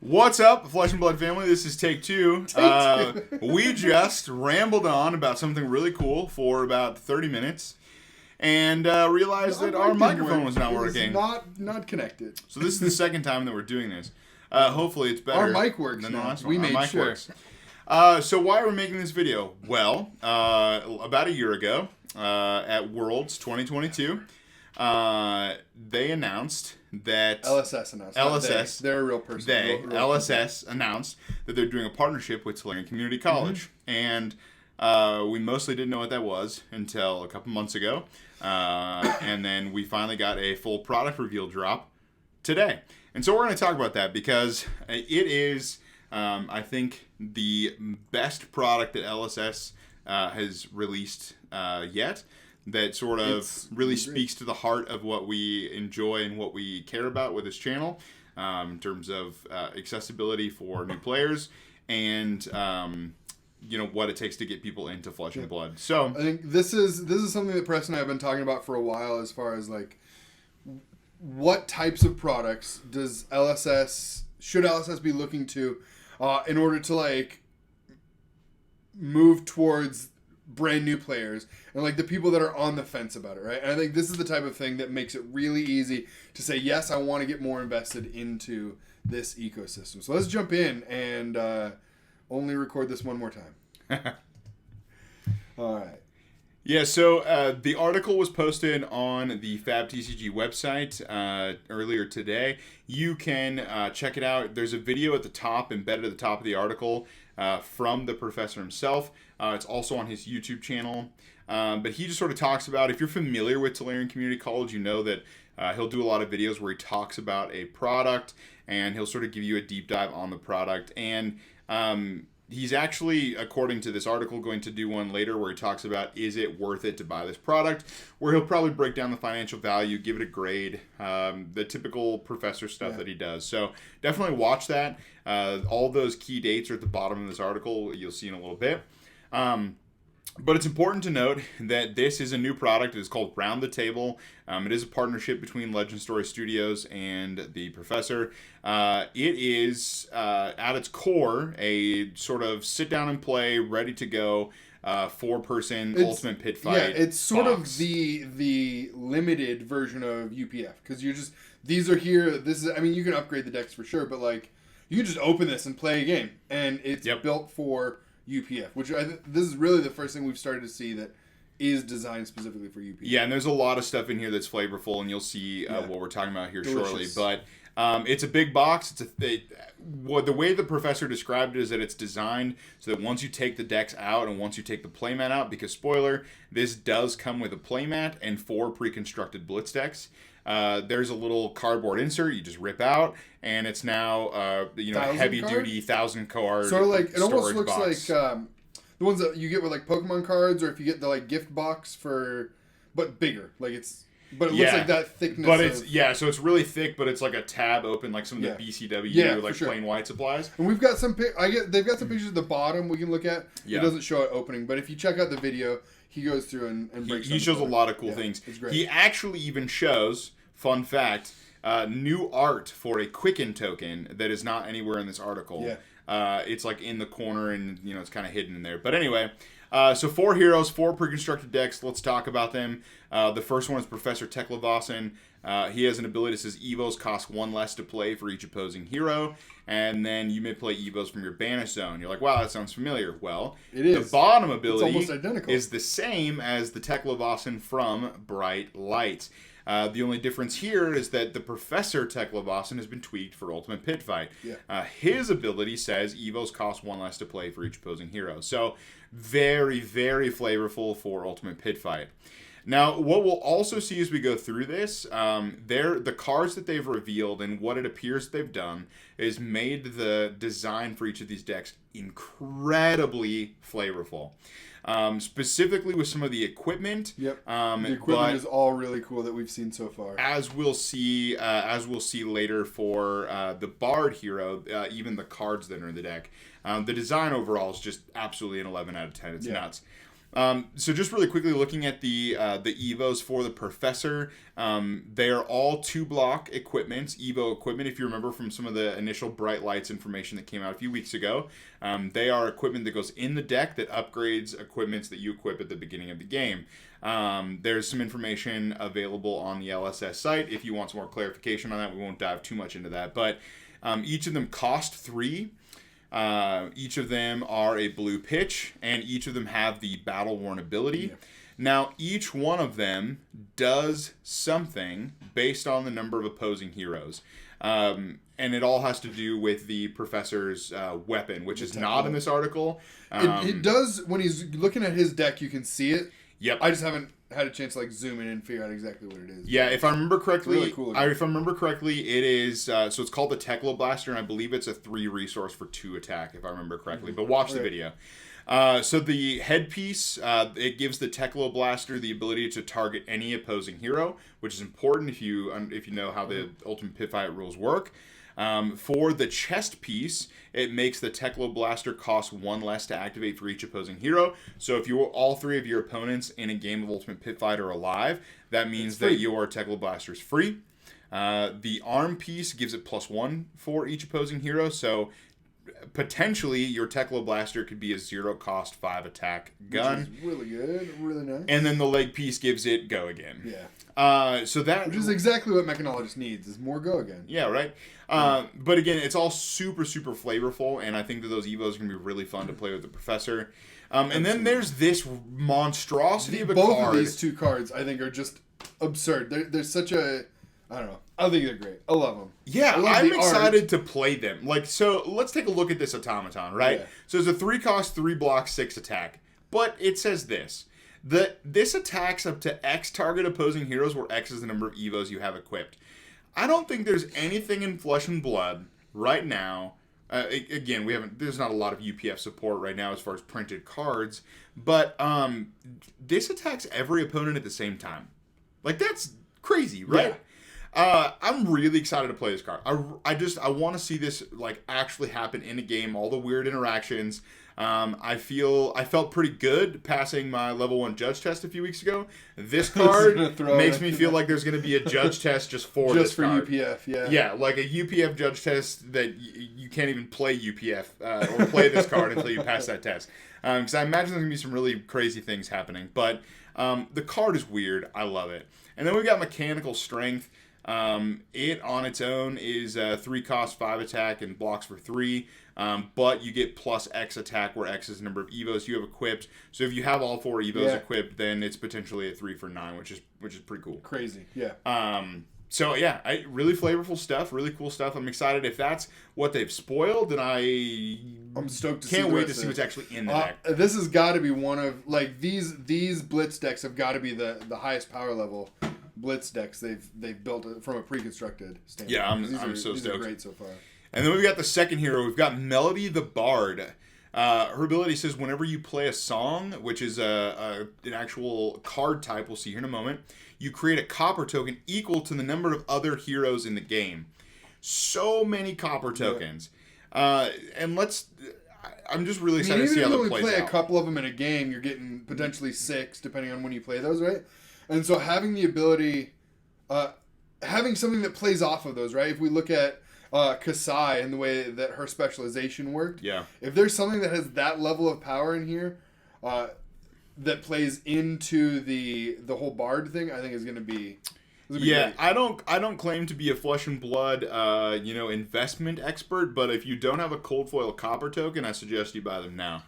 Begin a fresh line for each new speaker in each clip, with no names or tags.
What's up, Flesh and Blood family? This is take two. We just rambled on about something really cool for about 30 minutes and realized that our microphone was not working.
Not connected.
So this is the second time that we're doing this. Hopefully it's better.
Our mic works
than
now.
the last one.
We made sure.
Works. So why are we making this video? Well, about a year ago, at Worlds 2022, they announced that
LSS announced. They're a real person. Real
LSS announced that they're doing a partnership with Tulane Community College, and we mostly didn't know what that was until a couple months ago, and then we finally got a full product reveal drop today. And so we're going to talk about that because it is, I think, the best product that LSS has released yet. That sort of really speaks to the heart of what we enjoy and what we care about with this channel, in terms of accessibility for new players and what it takes to get people into Flesh and Blood. So
I think this is something that Preston and I have been talking about for a while, as far as like what types of products should LSS be looking to in order to like move towards brand new players and like the people that are on the fence about it, right? And I think this is the type of thing that makes it really easy to say, yes, I want to get more invested into this ecosystem. So let's jump in and only record this one more time. All right.
Yeah, so the article was posted on the FabTCG website earlier today. You can check it out. There's a video at the top, embedded at the top of the article, from the professor himself. It's also on his YouTube channel. But he just sort of talks about, if you're familiar with Tulane Community College, you know that he'll do a lot of videos where he talks about a product and he'll sort of give you a deep dive on the product. And he's actually, according to this article, going to do one later where he talks about, is it worth it to buy this product? Where he'll probably break down the financial value, give it a grade, the typical professor stuff that he does. So definitely watch that. All those key dates are at the bottom of this article. You'll see in a little bit. But it's important to note that this is a new product. It is called Round the Table. It is a partnership between Legend Story Studios and the professor. It is, at its core, a sort of sit down and play, ready to go, 4-person ultimate pit fight.
Yeah, it's sort of the limited version of UPF, because these are here. You can upgrade the decks for sure, but like you can just open this and play a game, and it's built for UPF, which this is really the first thing we've started to see that is designed specifically for UPF.
Yeah, and there's a lot of stuff in here that's flavorful, and you'll see what we're talking about here shortly. But it's a big box. The way the professor described it is that it's designed so that once you take the decks out and once you take the playmat out, because spoiler, this does come with a playmat and 4 pre-constructed Blitz decks. There's a little cardboard insert you just rip out, and it's now heavy duty 1,000 card.
Sort of like it almost looks
box.
like the ones that you get with like Pokemon cards, or if you get the like gift box but bigger. Like it looks like that thickness.
But so it's really thick, but it's like a tab open, like some of the BCW plain white supplies.
And we've got some. They've got some pictures at the bottom we can look at. Yeah. It doesn't show it opening, but if you check out the video, he goes through and breaks.
He shows a lot of cool things.
It's great.
He actually even shows, fun fact, new art for a Quicken token that is not anywhere in this article. Yeah. It's like in the corner, and it's kind of hidden in there. But anyway, so 4 heroes, 4 pre-constructed decks. Let's talk about them. The first one is Professor Teklevossen. He has an ability that says Evos cost 1 less to play for each opposing hero, and then you may play Evos from your banish zone. You're like, wow, that sounds familiar. Well,
it is.
The bottom ability
almost identical.
Is the same as the Teklevossen from Bright Light. The only difference here is that the Professor Teklevossen has been tweaked for Ultimate Pit Fight. Yeah. His ability says Evos cost 1 less to play for each opposing hero. So very, very flavorful for Ultimate Pit Fight. Now, what we'll also see as we go through this, the cards that they've revealed and what it appears they've done is made the design for each of these decks incredibly flavorful. Specifically with some of the equipment.
Yep. The equipment is all really cool that we've seen so far.
As we'll see later for the Bard hero, even the cards that are in the deck. The design overall is just absolutely an 11 out of 10. It's nuts. So just really quickly looking at the Evos for the Professor, they are all 2-block equipments, Evo equipment. If you remember from some of the initial Bright Lights information that came out a few weeks ago, they are equipment that goes in the deck that upgrades equipments that you equip at the beginning of the game. There's some information available on the LSS site. If you want some more clarification on that, we won't dive too much into that. But each of them cost 3. Each of them are a blue pitch, and each of them have the battle worn ability. Yeah. Now, each one of them does something based on the number of opposing heroes. And it all has to do with the Professor's weapon, which is not in this article.
It does, when he's looking at his deck, you can see it.
Yep.
I just haven't had a chance to zoom in and figure out exactly what it is.
Yeah, if I remember correctly,
really cool
it is so it's called the Teklo Blaster, and I believe it's a 3 resource for 2 attack, if I remember correctly. But watch the video. So the headpiece, it gives the Teklo Blaster the ability to target any opposing hero, which is important if you know how the Ultimate Pit Fight rules work. For the chest piece, it makes the Teklo Blaster cost 1 less to activate for each opposing hero. So if all 3 of your opponents in a game of Ultimate Pit Fight are alive, that means that your Teklo Blaster is free. The arm piece gives it +1 for each opposing hero, so potentially your Teklo Blaster could be a 0-cost 5-attack gun.
Which is really good, really nice.
And then the leg piece gives it go again.
Yeah.
Which
is exactly what Mechanologist needs, is more go again.
Yeah, right? But again, it's all super, super flavorful, and I think that those Evos are going to be really fun to play with the Professor. And then there's this monstrosity of a card.
Both of these 2 cards, I think, are just absurd. They're such a... I don't know. I think they're great. I love them.
Yeah, I'm excited to play them. So let's take a look at this automaton, right? Yeah. So it's a 3-cost, 3-block, 6-attack. But it says this. This attacks up to X target opposing heroes, where X is the number of Evos you have equipped. I don't think there's anything in Flesh and Blood right now. Again, there's not a lot of UPF support right now as far as printed cards. But this attacks every opponent at the same time. That's crazy, right? Yeah. I'm really excited to play this card. I want to see this actually happen in a game. All the weird interactions. I felt pretty good passing my level 1 judge test a few weeks ago. This card makes me feel like there's going to be a judge test just for this card.
UPF. Yeah.
Yeah, like a UPF judge test that you can't even play UPF or play this card until you pass that test. Because I imagine there's going to be some really crazy things happening. But the card is weird. I love it. And then we've got Mechanical Strength. It on its own is 3-cost, 5-attack, and blocks for 3. But you get plus X attack, where X is the number of Evos you have equipped. So if you have all 4 Evos equipped, then it's potentially a 3 for 9, which is pretty cool.
Crazy, yeah.
So yeah, really flavorful stuff, really cool stuff. I'm excited. If that's what they've spoiled, then
I'm stoked to see.
Can't wait to see what's actually in the deck.
This has got to be one of these Blitz decks have got to be the highest power level Blitz decks they've built from a pre-constructed standpoint.
Yeah, I'm so stoked.
These are great so far.
And then we've got the second hero. We've got Melody the Bard. Her ability says whenever you play a song, which is an actual card type, we'll see here in a moment, you create a copper token equal to the number of other heroes in the game. So many copper tokens. And I'm just really excited to see how that plays out. Even if you only play
a couple of them in a game, you're getting potentially 6, depending on when you play those, right? And so having the ability, having something that plays off of those, right? If we look at Kasai and the way that her specialization worked, if there's something that has that level of power in here, that plays into the whole Bard thing, I think is going to be...
Yeah, great. I don't claim to be a Flesh and Blood, investment expert, but if you don't have a cold foil copper token, I suggest you buy them now.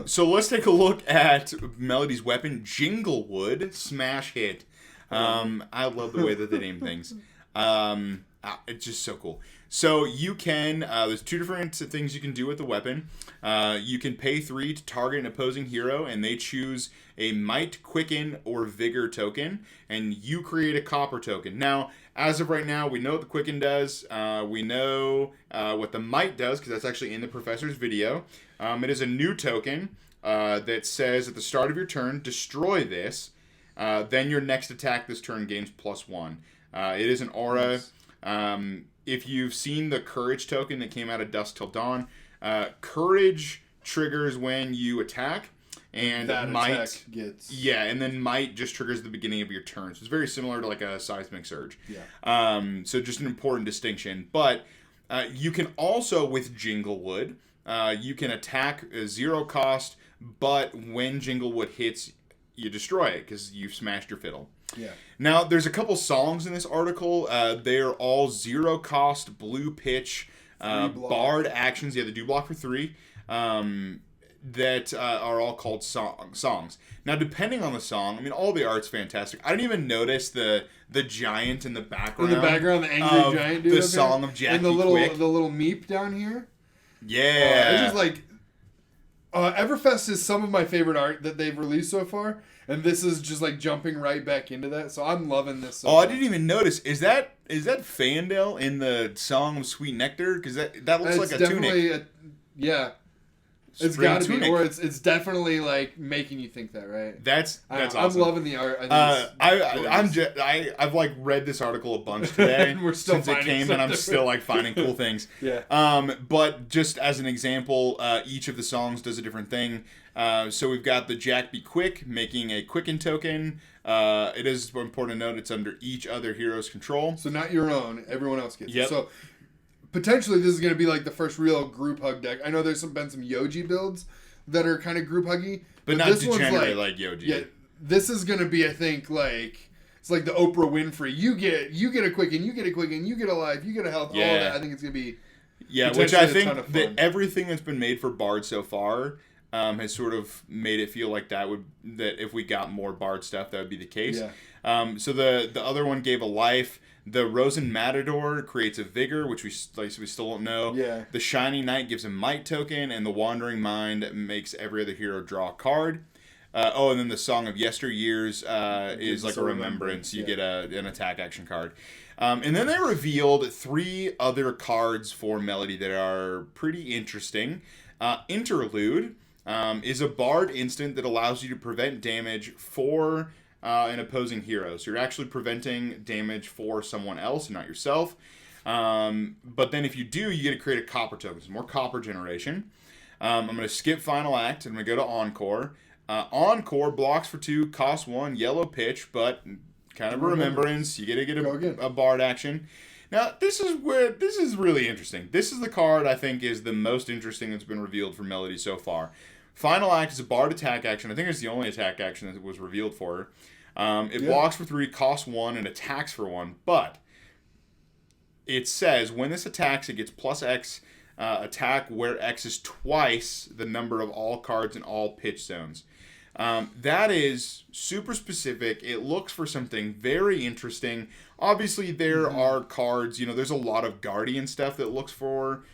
So let's take a look at Melody's weapon, Jinglewood Smash Hit. I love the way that they name things. It's just so cool. So you can, there's 2 different things you can do with the weapon. You can pay 3 to target an opposing hero, and they choose a Might, Quicken, or Vigor token, and you create a copper token. Now, as of right now, we know what the Quicken does. We know what the Might does, because that's actually in the Professor's video. It is a new token that says at the start of your turn, destroy this. Then your next attack this turn gains +1. It is an aura. Nice. If you've seen the Courage token that came out of Dusk Till Dawn, Courage triggers when you attack, and
that
might
attack gets...
Yeah, and then might just triggers the beginning of your turn. So it's very similar to like a seismic surge.
Yeah.
So just an important distinction. But you can also, with Jinglewood, you can attack a 0 cost, but when Jinglewood hits, you destroy it because you've smashed your fiddle.
Yeah.
Now, there's a couple songs in this article. They're all 0 cost, blue pitch, barred actions. Yeah, they do block for 3. That are all called songs. Now, depending on the song, I mean, all the art's fantastic. I didn't even notice the giant in the background.
In the background, the angry giant dude.
The song of Jackie
and the
Quick.
little meep down here.
Yeah.
It's just like... Everfest is some of my favorite art that they've released so far, and this is just like jumping right back into that. So I'm loving this. So
I didn't even notice. Is that Fandel in the song of Sweet Nectar? Because that looks like a tunic.
Yeah. It's got to be, or it's definitely like making you think that, right?
That's awesome.
I'm loving the art.
I've like read this article a bunch today
and we're still
since it came, and I'm still like finding cool things.
Yeah.
But just as an example, each of the songs does a different thing. So we've got the Jack Be Quick, making a Quicken token. It is important to note it's under each other hero's control.
So not your own. Everyone else gets
it.
So potentially this is going to be like the first real group hug deck. I know there's been some Yoji builds that are kind of group huggy.
But not degenerate like Yoji.
Yeah, this is going to be, I think, like... It's like the Oprah Winfrey. You get a Quicken, you get a Quicken, you get a Life, you get a Health, all of that. I think it's going to be...
Yeah, which I think that everything that's been made for Bard so far has sort of made it feel like that if we got more Bard stuff, that would be the case.
Yeah.
So the other one gave a Life. The Rosen Matador creates a Vigor, which we still don't know.
Yeah.
The Shiny Knight gives a Might token, and the Wandering Mind makes every other hero draw a card. And then the Song of Yesteryears is like a remembrance. You get an attack action card. And then they revealed 3 other cards for Melody that are pretty interesting. Interlude is a Bard instant that allows you to prevent damage for an opposing hero. So you're actually preventing damage for someone else and not yourself. But then if you do, you get to create a copper token. So more copper generation. I'm going to skip Final Act and I'm going to go to Encore. Encore blocks for 2, costs 1, yellow pitch, but kind of a remembrance. You get to get a Bard action. Now, this is really interesting. This is the card I think is the most interesting that's been revealed for Melody so far. Final Act is a Bard attack action. I think it's the only attack action that was revealed for her. It blocks for 3, costs 1, and attacks for 1. But it says when this attacks, it gets plus X attack where X is twice the number of all cards in all pitch zones. That is super specific. It looks for something very interesting. Obviously, there are cards. There's a lot of Guardian stuff that looks for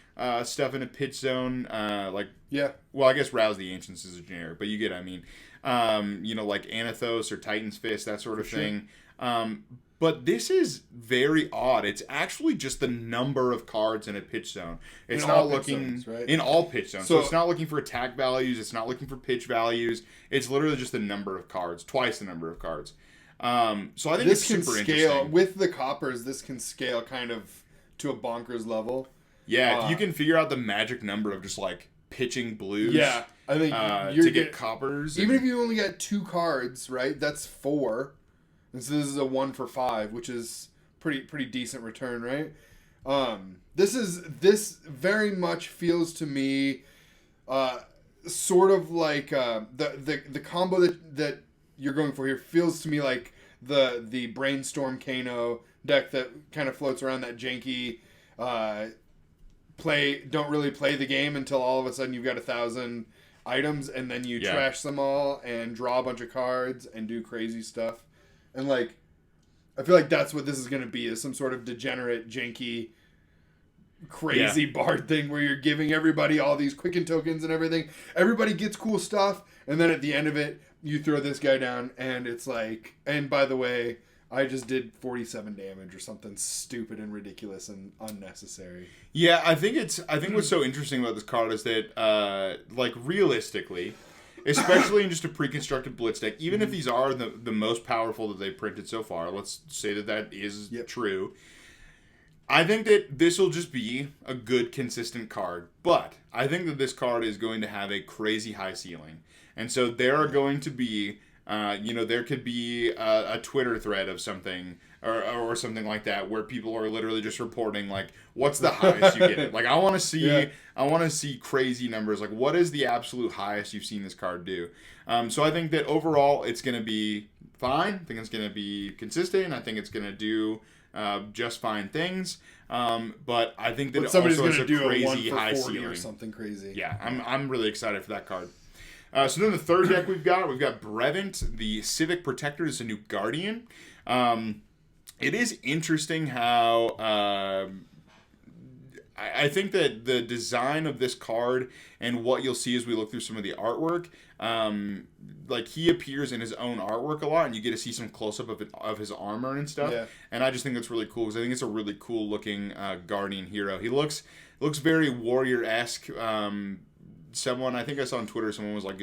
stuff in a pitch zone. Well, I guess Rouse the Ancients is a generic, but you get what I mean. Like Anathos or Titan's Fist, that sort of thing. But this is very odd. It's actually just the number of cards in a pitch zone. It's not looking in all pitch zones. So it's not looking for attack values. It's not looking for pitch values. It's literally just the number of cards, twice the number of cards. So I think it's super interesting.
With the coppers, this can scale kind of to a bonkers level.
Yeah, if you can figure out the magic number of just like pitching blues.
Yeah, I think
to get coppers.
Even if you only got 2 cards, right? That's 4. And so this is a 1 for 5, which is pretty decent return, right? This very much feels to me sort of like the combo that you're going for here feels to me like the Brainstorm Kano deck that kind of floats around that janky don't really play the game until all of a sudden you've got 1,000 items and then you trash them all and draw a bunch of cards and do crazy stuff. And like I feel like that's what this is going to be, is some sort of degenerate, janky, crazy Bard thing where you're giving everybody all these Quicken tokens and everything. Everybody gets cool stuff, and then at the end of it, you throw this guy down, and it's like, and by the way, I just did 47 damage or something stupid and ridiculous and unnecessary.
Yeah, I think what's so interesting about this card is that, realistically, especially in just a pre-constructed Blitz deck, even if these are the most powerful that they've printed so far, let's say that is true. I think that this will just be a good, consistent card. But I think that this card is going to have a crazy high ceiling. And so there are going to be, there could be a Twitter thread of something or something like that where people are literally just reporting, like, what's the highest you get it? Like, I want to see crazy numbers. Like, what is the absolute highest you've seen this card do? So I think that overall it's going to be fine. I think it's going to be consistent. I think it's going to do just fine things, but I think that
somebody's
also
going to do
crazy
a 1 for
high
40
ceiling
or something crazy.
Yeah, I'm really excited for that card. So then the third deck we've got Brevant, the Civic Protector. Is a new Guardian. It is interesting how I think that the design of this card and what you'll see as we look through some of the artwork, like he appears in his own artwork a lot, and you get to see some close-up of his armor and stuff. Yeah. And I just think that's really cool because I think it's a really cool-looking Guardian hero. He looks very warrior-esque. Someone, I think I saw on Twitter, someone was like,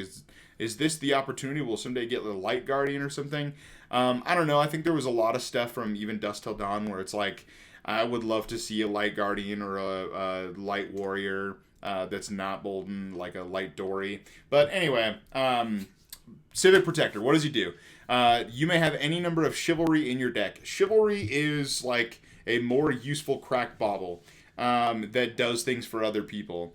is this the opportunity? We'll someday get the Light Guardian or something? I don't know. I think there was a lot of stuff from even Dusk Till Dawn where it's like, I would love to see a Light Guardian or a Light Warrior that's not Bolden, like a Light Dory. But anyway, Civic Protector, what does he do? You may have any number of Chivalry in your deck. Chivalry is like a more useful crack bauble that does things for other people.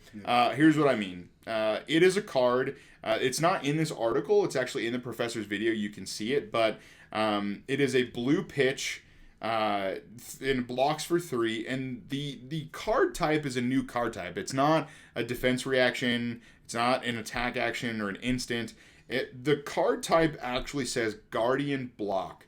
Here's what I mean. It is a card. It's not in this article. It's actually in the professor's video. You can see it. But it is a blue pitch in blocks for 3. And the card type is a new card type. It's not a defense reaction. It's not an attack action or an instant. The card type actually says Guardian Block.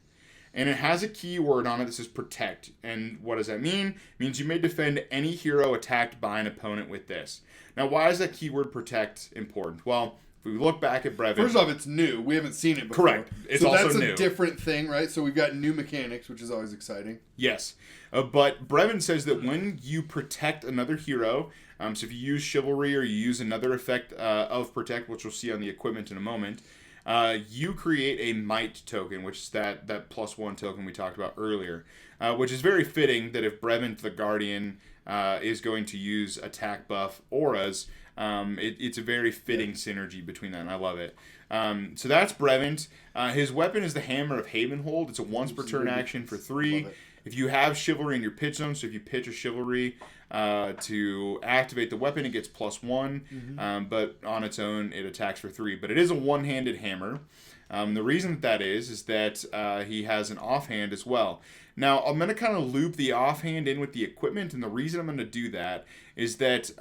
And it has a keyword on it that says Protect. And what does that mean? It means you may defend any hero attacked by an opponent with this. Now, why is that keyword Protect important? Well, if we look back at Brevant...
First off, it's new. We haven't seen it before.
Correct. It's also new. So
that's a different thing, right? So we've got new mechanics, which is always exciting.
Yes. But Brevant says that when you protect another hero... so if you use Chivalry or you use another effect of Protect, which we'll see on the equipment in a moment... you create a Might token, which is that +1 token we talked about earlier, which is very fitting that if Brevant the Guardian is going to use attack buff auras, it's a very fitting synergy between that, and I love it. So that's Brevant. His weapon is the Hammer of Havenhold. It's a once per turn action for 3. If you have Chivalry in your pitch zone, so if you pitch a Chivalry to activate the weapon, it gets +1, but on its own, it attacks for 3. But it is a one-handed hammer. The reason that is that he has an offhand as well. Now, I'm going to kind of loop the offhand in with the equipment, and the reason I'm going to do that is that,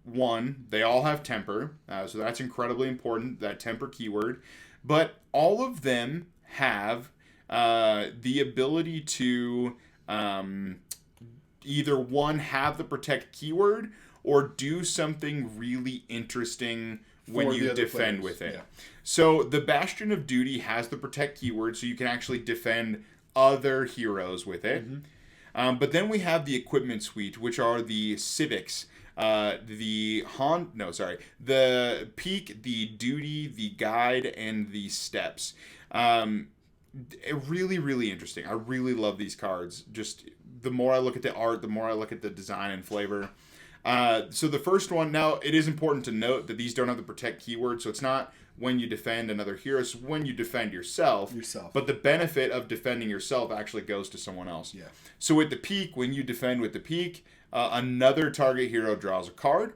one, they all have temper, so that's incredibly important, that temper keyword, but all of them have the ability to either, one, have the Protect keyword, or do something really interesting when you defend with it. Yeah. So the Bastion of Duty has the Protect keyword, so you can actually defend other heroes with it. But then we have the equipment suite, which are the Civics, the Peak, the Duty, the Guide, and the Steps. Really, really interesting. I really love these cards. Just the more I look at the art, the more I look at the design and flavor. So the first one, now it is important to note that these don't have the Protect keyword, so it's not when you defend another hero, it's when you defend yourself. But the benefit of defending yourself actually goes to someone else. Yeah. So with the Peak, when you defend with the Peak, another target hero draws a card.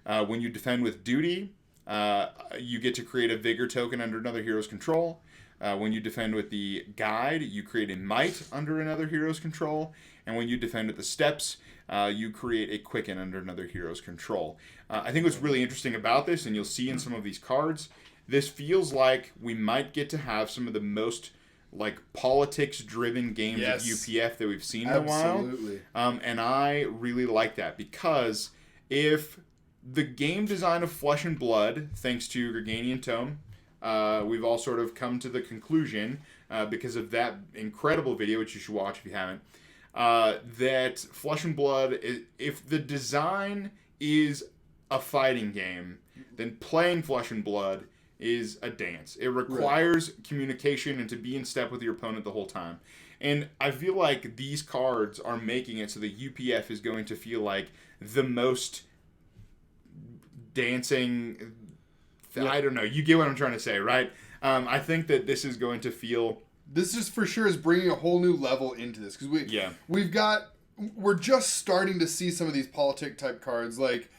When you defend with Duty, you get to create a Vigor token under another hero's control. When you defend with the Guide, you create a Might under another hero's control. And when you defend with the Steps, you create a Quicken under another hero's control. I think what's really interesting about this, and you'll see in some of these cards, this feels like we might get to have some of the most like politics-driven games of UPF that we've seen in a while. And I really like that because if the game design of Flesh and Blood, thanks to Garganian Tome, we've all sort of come to the conclusion, because of that incredible video, which you should watch if you haven't, that Flesh and Blood, if the design is a fighting game, then playing Flesh and Blood is a dance. It requires communication and to be in step with your opponent the whole time. And I feel like these cards are making it so the UPF is going to feel like the most dancing. I don't know. You get what I'm trying to say, right? I think that this is going to feel.
This just for sure is bringing a whole new level into this because we're just starting to see some of these politic type cards like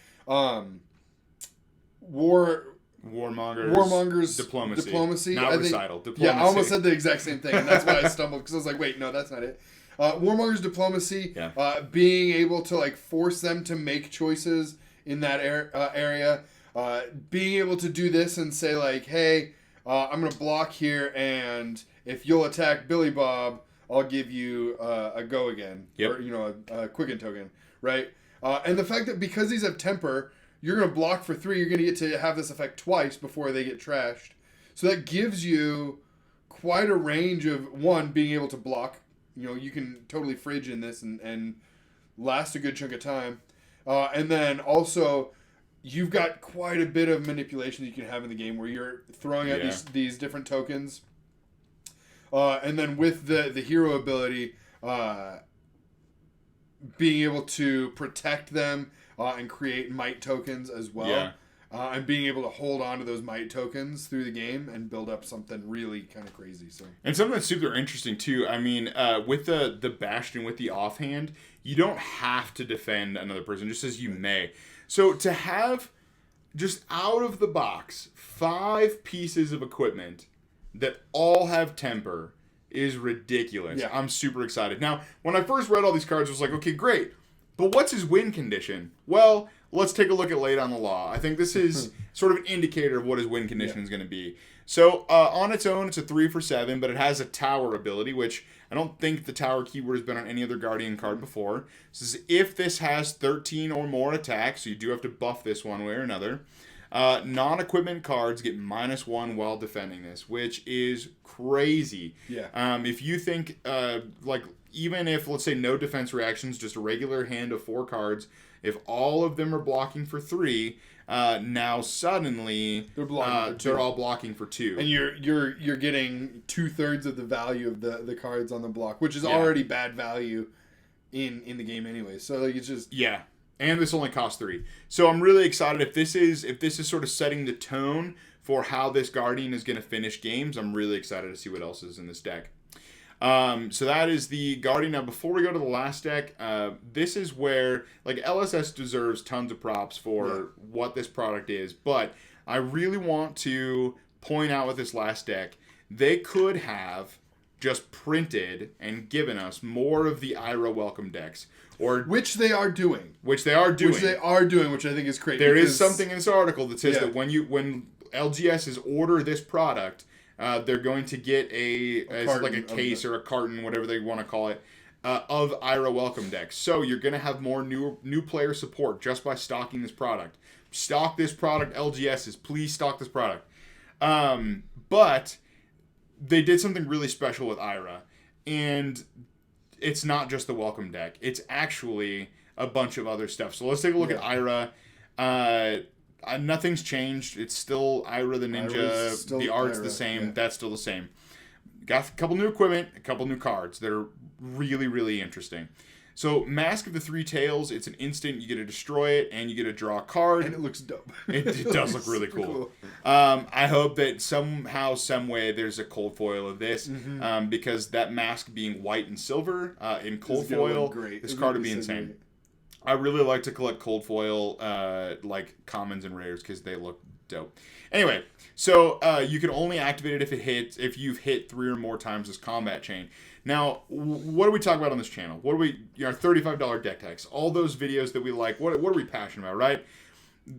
Warmonger's diplomacy.
Not
I think,
recital. Diplomacy.
Yeah, I almost said the exact same thing, and that's why I stumbled because I was like, wait, no, that's not it. Warmonger's diplomacy, being able to like force them to make choices in that area, being able to do this and say like, hey, I'm gonna block here, and if you'll attack Billy Bob, I'll give you a go again, or a quicken token, right? And the fact that because these have temper, you're going to block for 3, you're going to get to have this effect twice before they get trashed. So that gives you quite a range of, one, being able to block. You can totally fridge in this and last a good chunk of time. And then also, you've got quite a bit of manipulation that you can have in the game where you're throwing out these different tokens. And then with the hero ability, being able to protect them and create might tokens as well.
Yeah.
And being able to hold on to those might tokens through the game and build up something really kind of crazy. So,
and something that's super interesting too. I mean, with the Bastion, with the offhand, you don't have to defend another person, just as you may. So to have just out of the box 5 pieces of equipment that all have temper is ridiculous.
Yeah.
I'm super excited. Now, when I first read all these cards, I was like, okay, great. But what's his win condition? Well, let's take a look at Late on the Law. I think this is sort of an indicator of what his win condition is going to be. So, on its own, it's a 3 for 7, but it has a tower ability, which I don't think the tower keyword has been on any other Guardian card before. This is if this has 13 or more attacks, so you do have to buff this one way or another. Non-equipment cards get -1 while defending this, which is crazy.
Yeah.
If you think, even if, let's say, no defense reactions, just a regular hand of 4 cards, if all of them are blocking for 3, now suddenly they're all blocking for 2.
And you're getting 2/3 of the value of the cards on the block, which is already bad value in the game anyway. So like it's just
And this only costs 3. So I'm really excited if this is sort of setting the tone for how this Guardian is going to finish games. I'm really excited to see what else is in this deck. So that is the Guardian. Now, before we go to the last deck, this is where like LSS deserves tons of props for what this product is. But I really want to point out with this last deck, they could have just printed and given us more of the Ira welcome decks.
Which they are doing.
Which I
think is great.
There is something in this article that says that when LGSs order this product, they're going to get a case or a carton, whatever they want to call it, of Ira welcome decks. So you're going to have more new player support just by stocking this product. Stock this product, LGSs. Please stock this product. But they did something really special with Ira, and it's not just the welcome deck. It's actually a bunch of other stuff. So let's take a look at Ira. Nothing's changed. It's still Ira the Ninja. The art's the same. Yeah. That's still the same. Got a couple new equipment, a couple new cards that are really, really interesting. So Mask of the Three Tails, it's an instant. You get to destroy it, and you get to draw a card.
And it looks dope.
It does look really cool. I hope that somehow, some way, there's a cold foil of this, because that mask being white and silver in cold foil, this card would be insane. Great. I really like to collect cold foil, like commons and rares, because they look dope. Anyway, so you can only activate it if you've hit 3 or more times this combat chain. Now, what do we talk about on this channel? What do we, our $35 deck decks, all those videos that we like, what are we passionate about, right?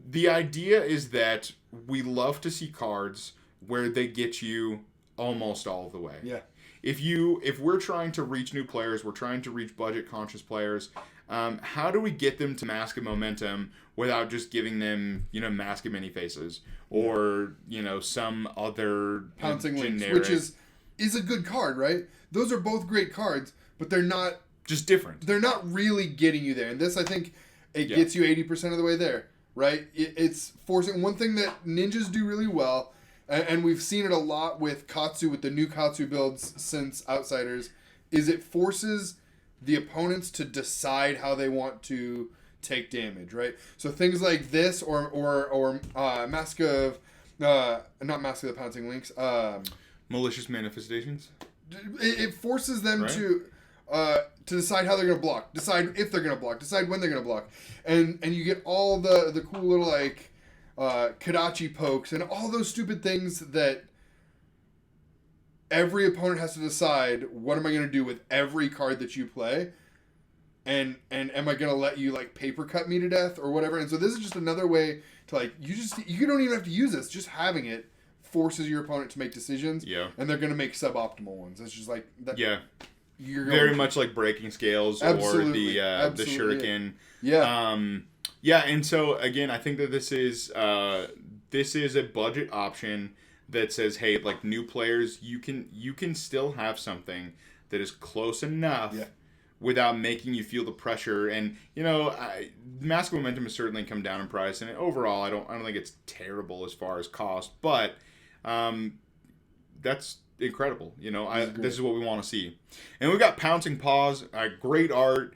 The idea is that we love to see cards where they get you almost all of the way.
Yeah.
If we're trying to reach new players, we're trying to reach budget-conscious players, how do we get them to Mask of Momentum without just giving them, Mask of Many Faces or, some other
Pouncing Links, which is a good card, right? Those are both great cards, but they're not
just different.
They're not really getting you there. And this, I think, it gets you 80% of the way there, right? It's forcing one thing that ninjas do really well, and we've seen it a lot with Katsu, with the new Katsu builds since Outsiders, is it forces the opponents to decide how they want to take damage, right? So things like this or Mask of not Mask of the Pouncing Lynx,
Malicious Manifestations.
It forces them to decide how they're going to block, decide if they're going to block, decide when they're going to block, and you get all the cool little like Kadachi pokes and all those stupid things that every opponent has to decide. What am I going to do with every card that you play? And am I going to let you like paper cut me to death or whatever? And so this is just another way to like you don't even have to use this. Just having it forces your opponent to make decisions.
Yeah.
And they're going to make suboptimal ones. It's just like that.
Yeah.
You're
very much like breaking scales or the shuriken.
Yeah.
Yeah, and so again, I think that this is a budget option that says, hey, like new players, you can still have something that is close enough without making you feel the pressure. And Mask of Momentum has certainly come down in price, and overall, I don't think it's terrible as far as cost, but that's incredible. This is what we want to see. And we've got Pouncing Paws, great art,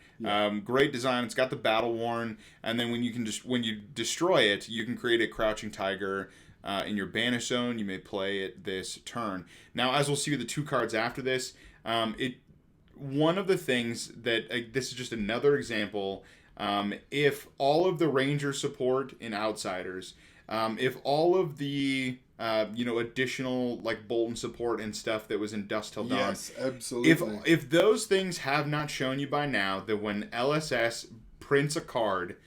great design. It's got the battle worn, and then when you destroy it, you can create a Crouching Tiger in your banish zone. You may play it this turn. Now, as we'll see with the 2 cards after this, one of the things that this is just another example. If all of the Ranger support in Outsiders, if all of the additional like Bolton support and stuff that was in Dusk Till Dawn.
Yes, absolutely.
If those things have not shown you by now that when LSS prints a card,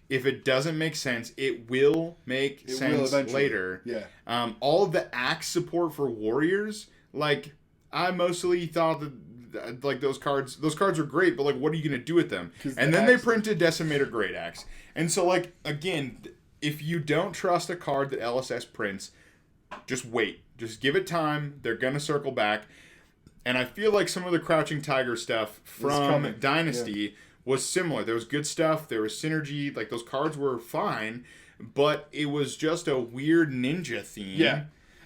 if it doesn't make sense, it will make sense later.
Yeah.
All of the axe support for warriors, like I mostly thought that like those cards are great, but like what are you gonna do with them? And then they printed Decimator Great Axe, and so like again, if you don't trust a card that LSS prints, just wait. Just give it time. They're going to circle back. And I feel like some of the Crouching Tiger stuff from Dynasty was similar. There was good stuff. There was synergy. Like, those cards were fine. But it was just a weird ninja theme.
Yeah.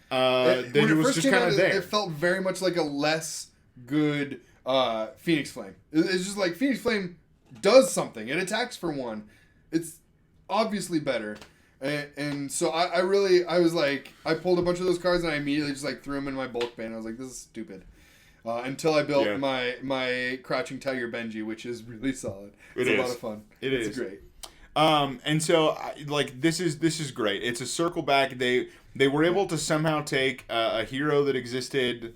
That it was just kind of there.
It felt very much like a less good Phoenix Flame. It's just like Phoenix Flame does something. It attacks for 1. It's obviously better. And so I was like, I pulled a bunch of those cards and I immediately just like threw them in my bulk ban. I was like, this is stupid. Until I built my Crouching Tiger Benji, which is really solid. It's a lot of fun. It's great.
And so this is great. It's a circle back. They were able to somehow take a hero that existed,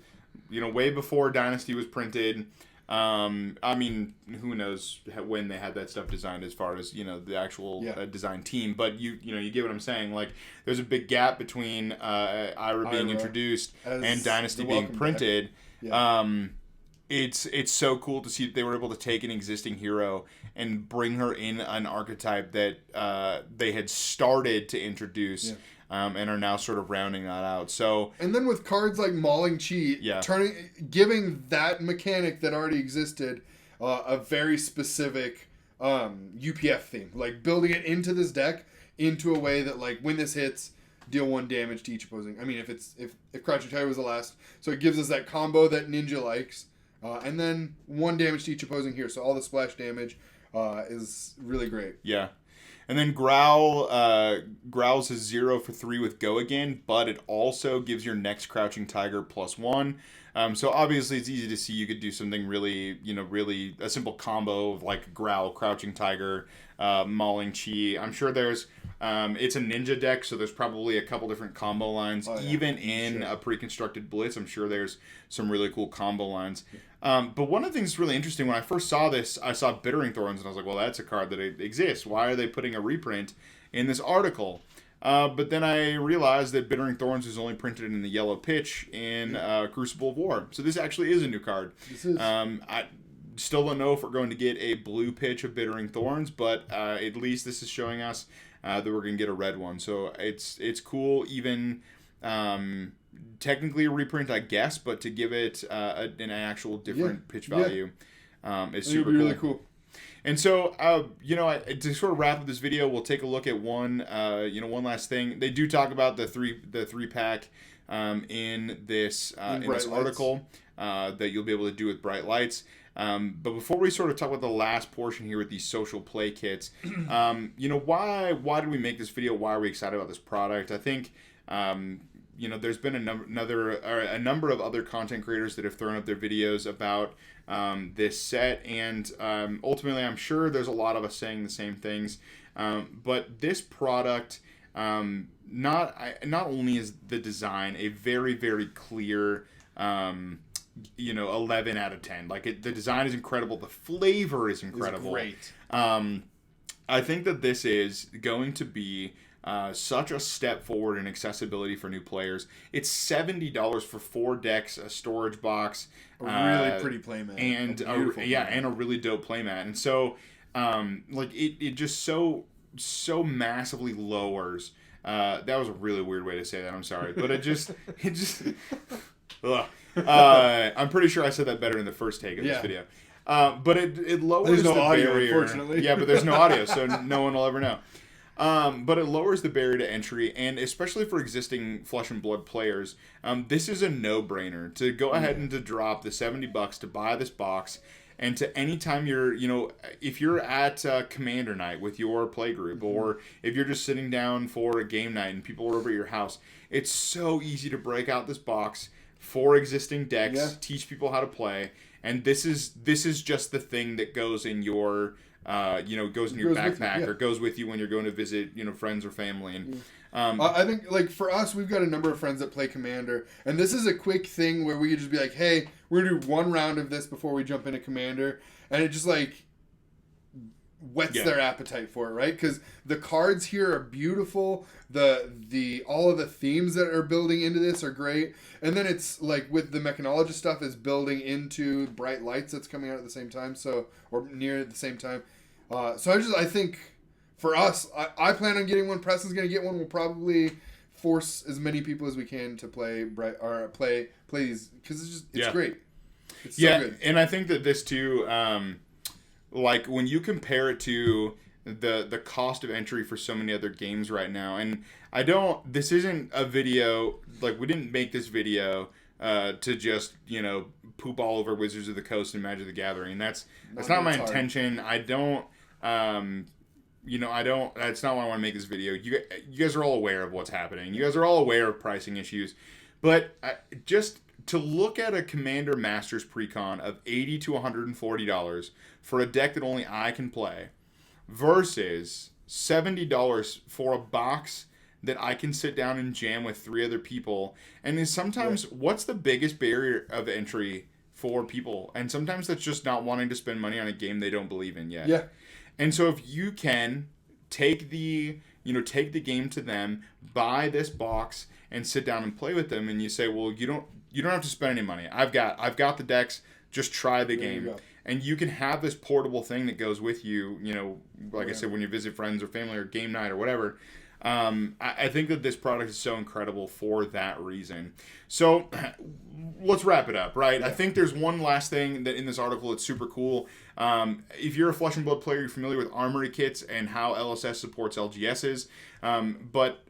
way before Dynasty was printed. I mean, who knows when they had that stuff designed as far as, the actual design team, but you get what I'm saying. Like, there's a big gap between Ira being introduced and Dynasty being printed. Yeah. It's so cool to see that they were able to take an existing hero and bring her in an archetype that they had started to introduce. Yeah. And are now sort of rounding that out. So,
and then with cards like Mauling Chi, giving that mechanic that already existed a very specific UPF theme, like building it into this deck into a way that like when this hits, deal 1 damage to each opposing. I mean, if Crouching Tiger was the last, so it gives us that combo that Ninja likes, and then 1 damage to each opposing here. So all the splash damage is really great.
Yeah. And then Growls is 0 for 3 with Go Again, but it also gives your next Crouching Tiger +1. So obviously it's easy to see you could do something really, really a simple combo of like Growl, Crouching Tiger, Mauling Chi. I'm sure there's, it's a ninja deck, so there's probably a couple different combo lines. Even in a pre-constructed Blitz, I'm sure there's some really cool combo lines. But one of the things that's really interesting, when I first saw this, I saw Bittering Thorns, and I was like, well, that's a card that exists. Why are they putting a reprint in this article? But then I realized that Bittering Thorns is only printed in the yellow pitch in Crucible of War. So this actually is a new card.
This is.
I still don't know if we're going to get a blue pitch of Bittering Thorns, but at least this is showing us that we're going to get a red one. So it's cool, even... technically a reprint, I guess, but to give it an actual different pitch value is super cool.
Really cool.
And so, to sort of wrap up this video, we'll take a look at one last thing. They do talk about the three pack in this article. that you'll be able to do with bright lights. But before we sort of talk about the last portion here with these social play kits, why did we make this video? Why are we excited about this product? I think there's been a number of other content creators that have thrown up their videos about this set, and ultimately I'm sure there's a lot of us saying the same things. But this product, not only is the design a very, very clear 11 out of 10. Like the design is incredible. The flavor is incredible.
It's great.
I think that this is going to be such a step forward in accessibility for new players. It's $70 for 4 decks, a storage box,
a really pretty playmat,
and a really dope playmat. And so, it just so massively lowers. That was a really weird way to say that. I'm sorry, but it just. Ugh. I'm pretty sure I said that better in the first take of this video. But it lowers the
audio,
barrier.
Unfortunately.
Yeah, but there's no audio, so no one will ever know. But it lowers the barrier to entry, and especially for existing Flesh and Blood players, this is a no-brainer to go ahead and to drop the $70 to buy this box. And to anytime if you're at Commander Night with your play group, or if you're just sitting down for a game night and people are over at your house, it's so easy to break out this box for existing decks, teach people how to play, and this is just the thing that goes in your goes in your backpack or goes with you when you're going to visit friends or family. And
I think, like, for us, we've got a number of friends that play Commander, and this is a quick thing where we could just be like, hey, we're gonna do one round of this before we jump into Commander, and it just like whets their appetite for it, right? Because the cards here are beautiful. The all of the themes that are building into this are great, and then it's like with the mechanologist stuff is building into bright lights that's coming out at the same time, or near at the same time. I think for us, I plan on getting one. Preston's gonna get one. We'll probably force as many people as we can to play play these, because it's great. It's so good.
And I think that this too. Like when you compare it to the cost of entry for so many other games right now, and this isn't a video, like we didn't make this video to just poop all over Wizards of the Coast and Magic the Gathering. That's not my intention. That's not why I want to make this video. You guys are all aware of what's happening. You guys are all aware of pricing issues, but just to look at a Commander Masters Precon of $80 to $140 for a deck that only I can play, versus $70 for a box that I can sit down and jam with 3 other people. And then sometimes, what's the biggest barrier of entry for people? And sometimes that's just not wanting to spend money on a game they don't believe in yet.
Yeah.
And so if you can take the game to them, buy this box, and sit down and play with them, and you say, well, you don't have to spend any money. I've got the decks. Just try the game. And you can have this portable thing that goes with you, I said, when you visit friends or family or game night or whatever. I think that this product is so incredible for that reason. So let's wrap it up, right? Yeah. I think there's one last thing that in this article that's super cool. If you're a Flesh and Blood player, you're familiar with Armory kits and how LSS supports LGSs. But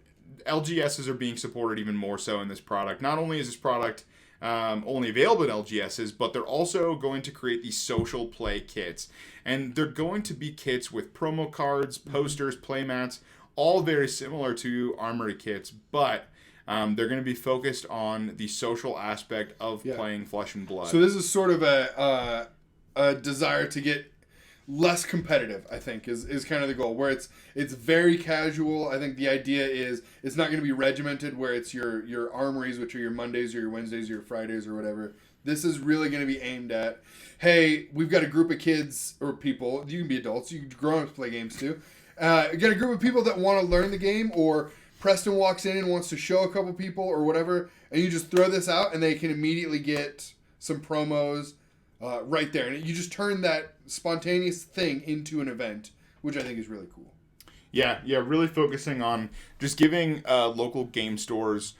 LGSs are being supported even more so in this product. Not only is this product only available in LGSs, but they're also going to create these social play kits. And they're going to be kits with promo cards, posters, playmats, all very similar to Armory kits, but they're going to be focused on the social aspect of playing Flesh and Blood.
So this is sort of a desire to get less competitive, I think, is kind of the goal, where it's very casual. I think the idea is it's not going to be regimented where it's your armories, which are your Mondays or your Wednesdays or your Fridays or whatever. This is really going to be aimed at, hey, we've got a group of kids or people, you can be adults, you can grown-ups play games too. You got a group of people that want to learn the game, or Preston walks in and wants to show a couple people or whatever, and you just throw this out and they can immediately get some promos right there. And you just turn that spontaneous thing into an event, which I think is really cool.
Yeah, really focusing on just giving local game stores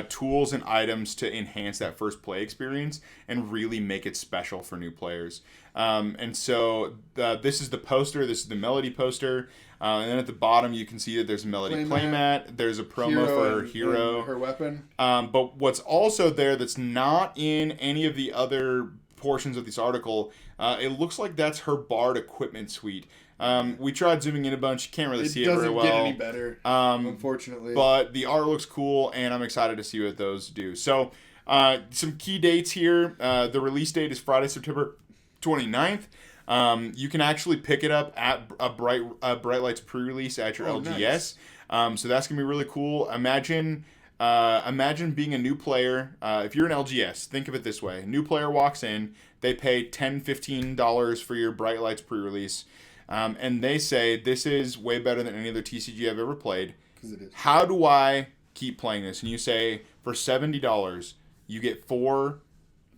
tools and items to enhance that first play experience and really make it special for new players. And so this is the poster. This is the Melody poster. And then at the bottom, you can see that there's a Melody playmat. There's a promo for Hero.
And her weapon.
But what's also there that's not in any of the other portions of this article, it looks like that's her Bard equipment suite. We tried zooming in a bunch. You can't really see it very well.
It doesn't get any better, unfortunately.
But the art looks cool, and I'm excited to see what those do. So, some key dates here. The release date is Friday, September 29th. You can actually pick it up at a Bright Lights pre-release at your LGS. Nice. So that's gonna be really cool. Imagine being a new player. If you're an LGS, think of it this way: new player walks in, they pay $10, $15 for your Bright Lights pre-release, and they say this is way better than any other TCG I've ever played.
'Cause it is.
How do I keep playing this? And you say for $70, you get four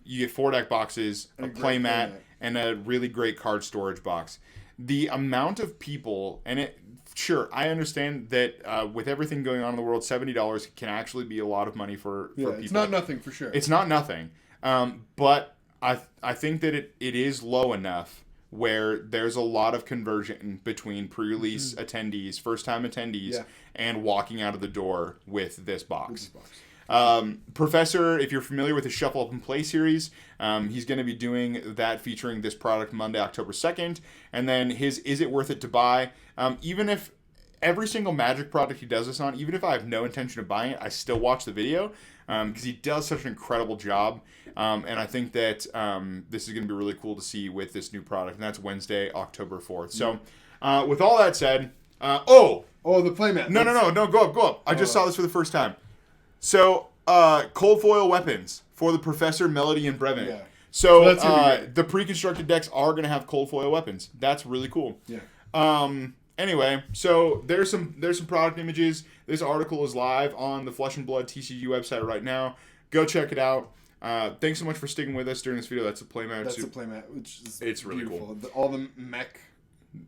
deck boxes, a playmat, and a really great card storage box. The amount of people, and sure, I understand that with everything going on in the world, $70 can actually be a lot of money for people.
It's not nothing for sure.
It's not nothing. But I think that it is low enough where there's a lot of conversion between pre-release attendees, first-time attendees, and walking out of the door with this box. Professor, if you're familiar with the Shuffle Up and Play series, he's going to be doing that featuring this product Monday, October 2nd. And then his Is It Worth It to Buy? Even if every single Magic product he does this on, even if I have no intention of buying it, I still watch the video because he does such an incredible job. And I think that this is going to be really cool to see with this new product. And that's Wednesday, October 4th. So with all that said,
the playmat.
No, go up. I just saw this for the first time. So, cold foil weapons for the Professor, Melody, and Brevin. Yeah. So the pre-constructed decks are going to have cold foil weapons. That's really cool.
Yeah.
Anyway, so there's some product images. This article is live on the Flesh and Blood TCG website right now. Go check it out. Thanks so much for sticking with us during this video. That's a playmat.
That's a playmat, which is
it's really
beautiful.
Cool.
All the mech.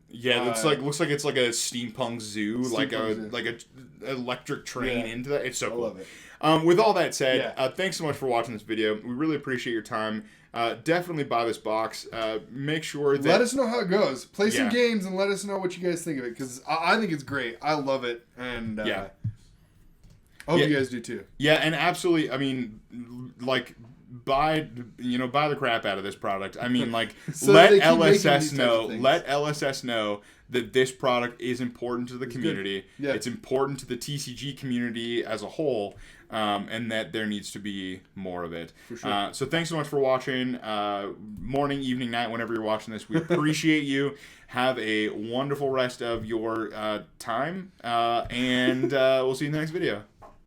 Yeah, looks like it's like a steampunk zoo, like a electric train into that. It's so cool. I love it. With all that said, thanks so much for watching this video. We really appreciate your time. Definitely buy this box. Make sure that...
Let us know how it goes. Play some games and let us know what you guys think of it, because I think it's great. I love it, and I hope you guys do too. Yeah,
and absolutely, I mean, like... buy the crap out of this product. I mean, like, so let LSS know that this product is important to the community. Yeah. It's important to the TCG community as a whole, and that there needs to be more of it. For sure. So thanks so much for watching. Morning, evening, night, whenever you're watching this. We appreciate you. Have a wonderful rest of your time, and we'll see you in the next video.